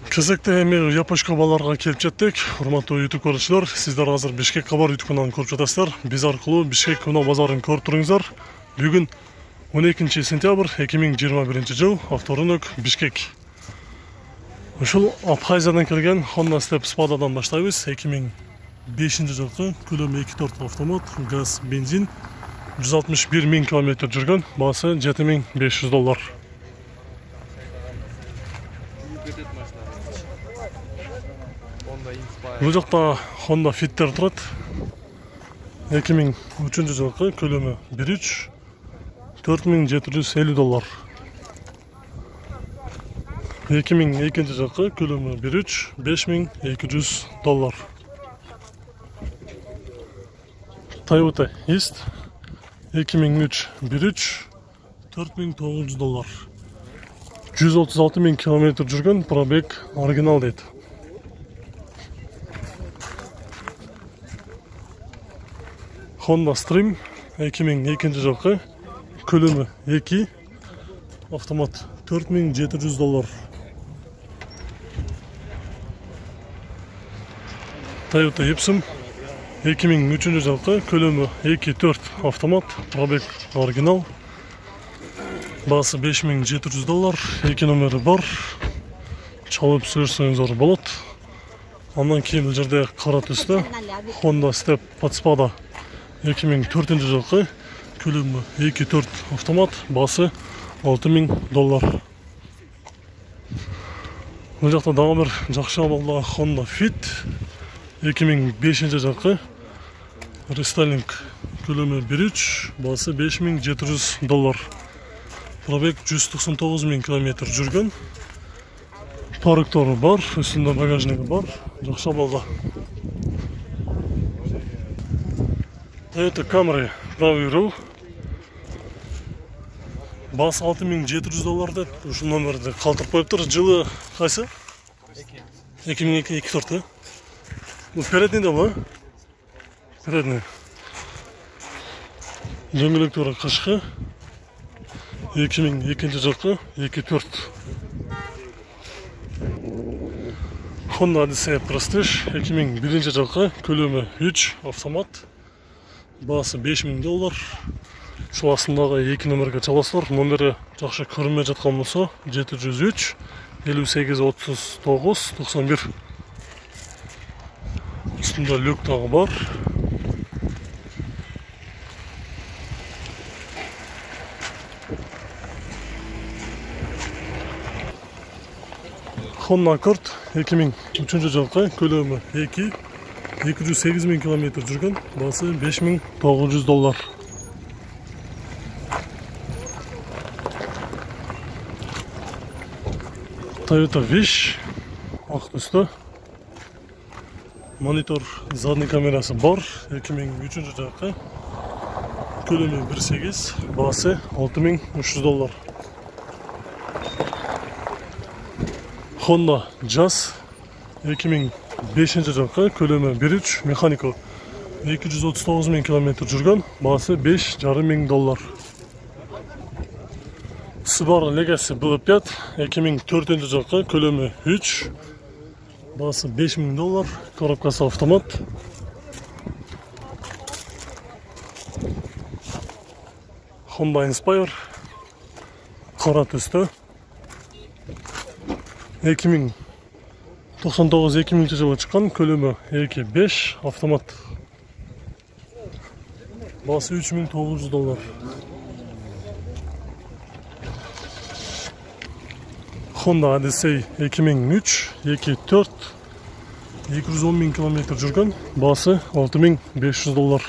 Кезекте эми япошка баларга келип жеттик. Урматтуу YouTube көрүүчүлөр, сиздер азыр Бишкек кабар YouTube каналын көрүп жатасыздар. Биз аркылуу Бишкек Уно базарын көрүп туруңуздар. Бүгүн 12 сентябрь 2021 жыл, авторынок Бишкек. Ушул Абхазиядан келген Honda Step Spadaдан баштайбыз. 2005 жылкы көлөмү 2.4 автомат, газ, бензин, 161 000 км жүргөн, баасы $7500. Бул жакта Honda Fitter турат. 2003 жылкы көлөмү 1.3, $4750. 2002 жылкы көлөмү 1.3, $5200. Toyota East 2003 1.3, $4900. 136 000 km жүргөн, пробег оригинал дейт. Honda Stream 2002 жылкы көлөмү 2, автомат, $4700. Toyota Epson 2003 жылкы көлөмү 2.4 автомат, пробег оригинал, баасы $5700, 2 номери бар, чалып сүрсөңүздөр болот. Андан кийин бул жерде кара түстө Honda Step Spada 2004 жылкы көлөмү 2.4 автомат, баасы $6000. Бул жакта дагы бир жакшы абалдагы Honda Fit 2005 жылкы рестайлинг, көлөмү 1.3, баасы $5700. Пробег 199 000 км жүргөн. Парктары бар, үстүндө багажниги бар, жакшы абалда. Toyota Camry правый руль. Баасы $6700 деп, ушул номерди калтырып коюптур. Жылы кайсы? 2002-4. Бул передний да бу? Передний. Дөңгөлөктөрү кышкы. 2002 жылкы 2.4. Honda Odyssey Prestige 2001 жылкы көлөмү 3, автомат, баасы $5000. Ушул астындагы 2 номерге чаласыздар. Номери жакшы көрүнбөй жаткан болсо 703 58 39 91. Üstünde lük dağı var. Honda Accord 2003 жылкы көлөмү 2, 208 000 km жүргөн, баасы $5900. Toyota Wish ак түстө. Монитор, задний камерасы бар, 2003 жылкы көлөмү 1.8, баасы $6300. Honda Jazz 2005 жылкы көлөмү 1.3, механико, 239 000 km жүргөн, баасы $5500. Subaru Legacy B5 2004 жылкы көлөмү 3, баасы $5000, коробкасы автомат. Honda Inspire кара түстө 2099-2000 жылы чыккан, көлөмү 2.5, автомат, баасы $3900. Honda Odyssey 2003 2.4, 210 000 km жүргөн, баасы $6500.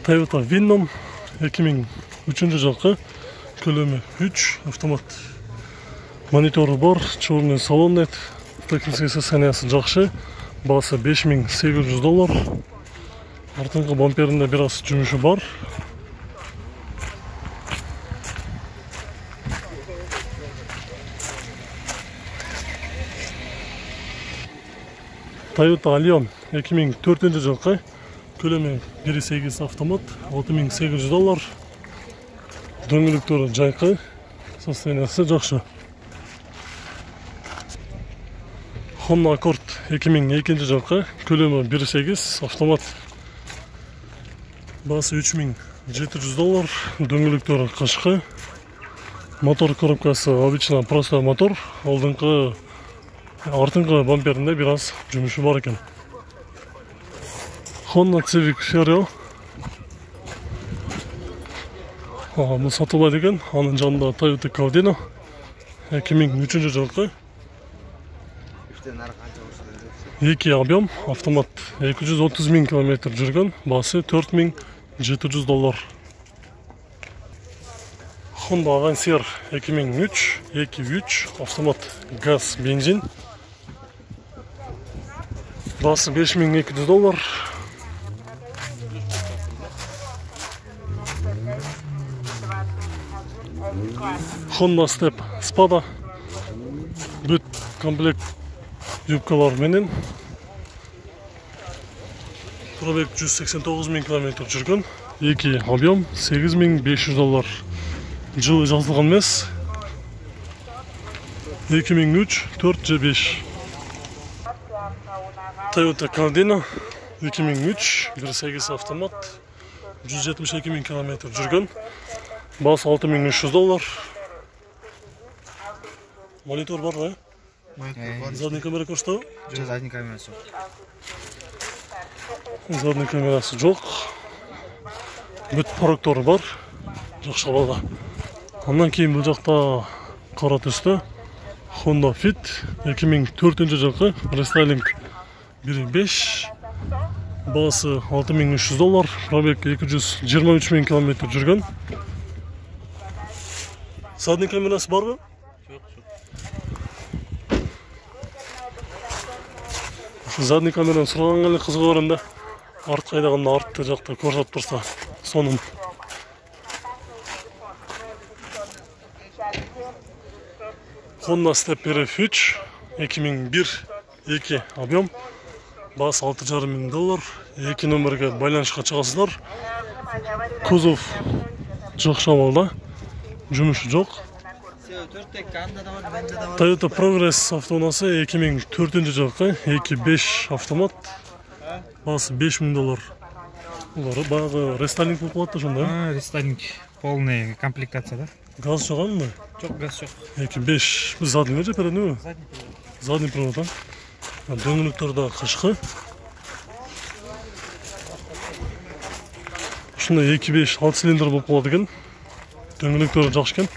Toyota Venom 2003 жылкы көлөмү 3, автомат. Монитору бар, чорный салон дейт. Техникасы состояниясы жакшы, баасы $5700. Артыңкы бамперинде бир аз жумушу бар. Toyota Allion 2004 жылғы көлемі 1.8 автомат, $6.800. Дөңгелектері жайқы, состояниясы жақсы. Honda Accord 2002 жылғы көлемі 1.8 автомат. Басы $3.700, дөңгелектері қышқы. Мотор коробкасы обычно простой мотор, артыңғы бамперінде biraz жұмысы бар екен. Honda Civic Stereo. Бұл сатылады екен, аның жанында Toyota Caldina 2003 жылғы. 2 объем, автомат 230.000 км жүрген, басы $4.700. Honda Avancer 2003, 2.3, автомат газ, бензин. Басы $5.200. Honda Step Spada. Бүт комплект юбкалар менен. Пробег 189.000 км жүрген. 2 объем, $8.500. Жылы жазылған емес. 2003, 4G5. Toyota Caldina 2003, 1.8 автомат, 172.000 км жүрген. Басы $6.300. Монитор бар, да? Задний камера көрсетеді? Жоқ, задний камерасы жоқ. Задний камерасы жоқ. Бүт парктері бар. Жақсы балға. Ondan кейін бұл жақта қара түсті Honda Fit 2004 жылғы рестайлинг 1.5, басы $6.300, пробег 223.000 км жүрген. Задний камерасы бар ба? Задний камераны сұраған әлі қызғы барында арт қайдағанда артты жақта көрсетіп тұрса соның. Honda Step RF3 2001, 2 объем, басы $6.500, 2 нөмірге байланышқа шығасыздар. Кузов жоқ шамалда, жұмысы жоқ. Toyota Progress автоунасы 2004 жылғы 2.5 автомат, басы $5.000. Олары бағы рестайлинг болып қалады сонда? Рестайлинг, полный комплектация, да? Газ жоған ба? Жоқ, газ жоқ. 2.5. Біз задний ме передний ме? Задний привод, а? Дөңгелектерді қышқы. Шында 2.5 6 цилиндр болып қалады екен. Дөңгелектері жақсы екен.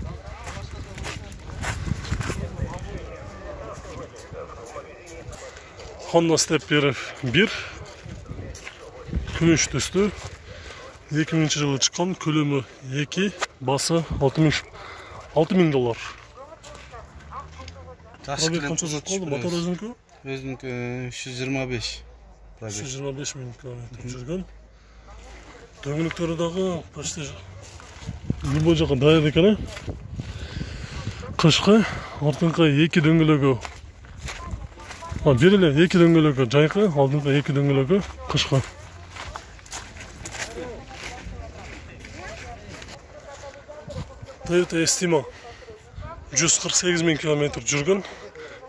Honda Step RF1 күміш түсті. 2000 жылы шыққан, көлемі 2, басы $6.000. Пробег қанша жатқалды? Мотор өзінікі? Өзінікі 325. 325.000 км жүрген. Дөңгелектері дағы почти любой жаққа дайыр екен. Қышқы, артыңғы 2 дөңгелегі берілі 2 дөңгелегі жайқы, алдыңғы 2 дөңгелегі қышқы. Toyota Estima 148.000 km жүрген,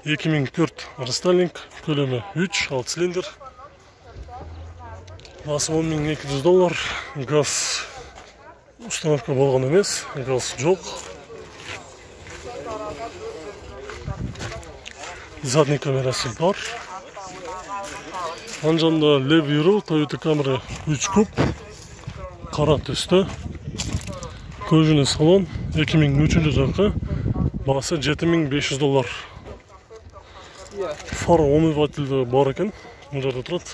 2004 рестайлинг, көлемі 3, 6 цилиндр, басы $10.200, газ установка болған емес, газ жоқ. Задний камерасы бар. Анжанда Lev Euro Toyota Camry 3 куб, қара түсті. Көжіні салон 2003 жылғы, басы $7.500. Фар омывательді бар екен, мұнда тұрады.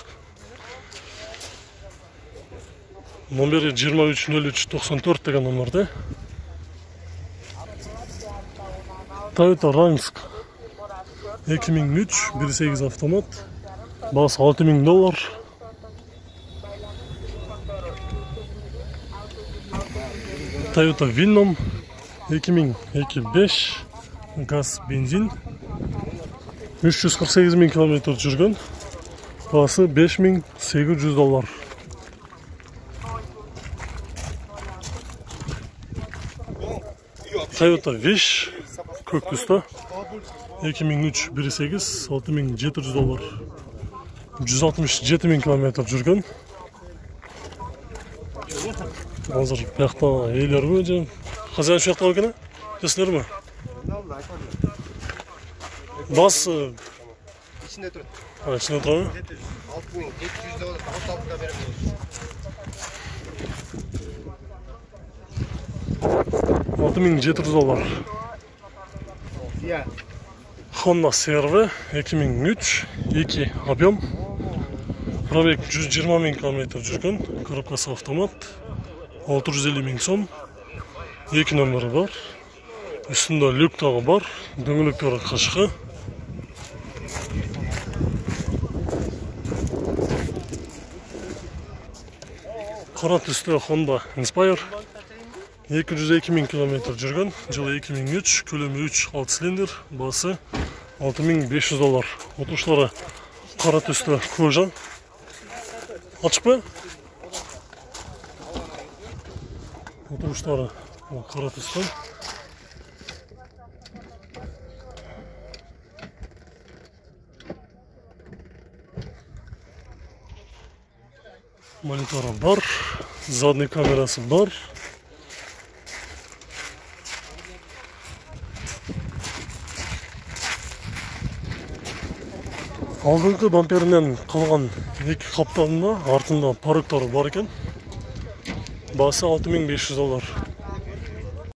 Номері 230394 деген номерде. Toyota Rangsk 2003, 1.8 автомат, басы $6.000. Toyota Venom 2005, газ, бензин, 348.000 км жүрген, Bası 5800 dolar. Toyota Wish ko'k tusda 2003 1.8 6700 dolar. 167 ming kilometr yurgan. Hozir bu yoqda eylar bo'yicha. Xazan shu yoqda ekan. Sizlarmi? Bas İçinde dur. ha, ichida turadi. 6700 dolar. Ortalıkta verelim. 6700 dolar. Ya. Honda CR-V 2003 2 объем. Probek 120 ming kilometr yurgan. Korobkasi avtomat. 650 ming so'm. 2 nomeri bor. Ustida lyuk tog'i bor. Do'ngiliklari qashqi. Qora tusda Honda Inspire 202 ming kilometr yurgan. Yili 2003, ko'lami 3, 6 silindr, basi 6500 dolar. O'tirishlari qora tusda koja. Ochiqmi? O'tirishlari qora tusda. Monitori bor, zadniy kamerasi bor. Oldingi bamperidan qolgan ikki qoptonda ortida paroktori bor ekan. Basi 6500 dolar.